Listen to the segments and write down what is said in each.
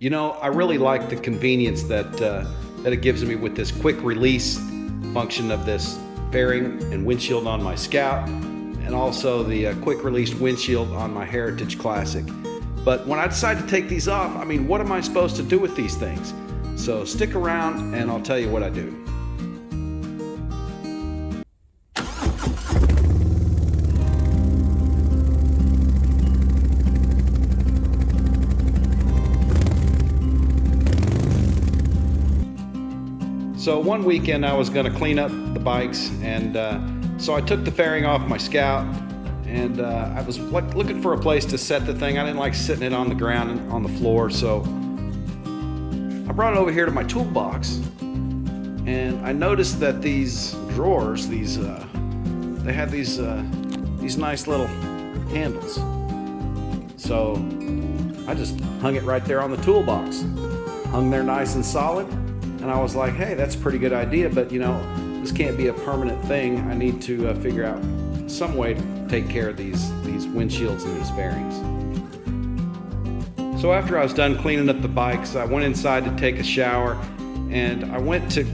You know, I really like the convenience that it gives me with this quick release function of this fairing and windshield on my Scout, and also the quick release windshield on my Heritage Classic. But when I decide to take these off, I mean, what am I supposed to do with these things? So stick around and I'll tell you what I do. So one weekend I was going to clean up the bikes, and so I took the fairing off my Scout, and I was looking for a place to set the thing. I didn't like sitting it on the ground and on the floor, so I brought it over here to my toolbox, and I noticed that these drawers, they had these nice little handles. So I just hung it right there on the toolbox, hung there nice and solid. And I was like, hey, that's a pretty good idea, but you know, this can't be a permanent thing. I need to figure out some way to take care of these windshields and these fairings. So after I was done cleaning up the bikes, I went inside to take a shower, and I went to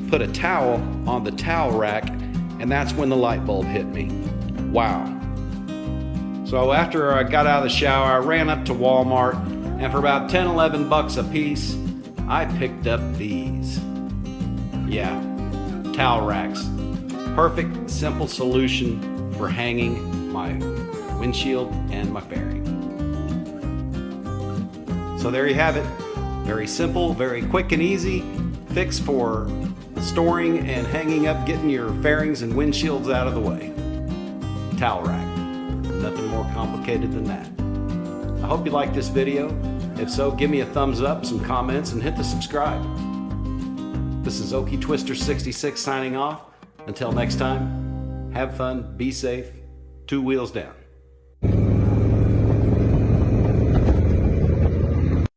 put a towel on the towel rack, and that's when the light bulb hit me. Wow. So after I got out of the shower, I ran up to Walmart, and for about 10, 11 bucks a piece, I picked up these. Yeah, towel racks. Perfect, simple solution for hanging my windshield and my fairing. So there you have it. Very simple, very quick and easy fix for storing and hanging up, getting your fairings and windshields out of the way. Towel rack. Nothing more complicated than that. I hope you liked this video. If so, give me a thumbs up, some comments, and hit the subscribe. This is Okie Twister 66 signing off. Until next time, have fun, be safe, 2 wheels down.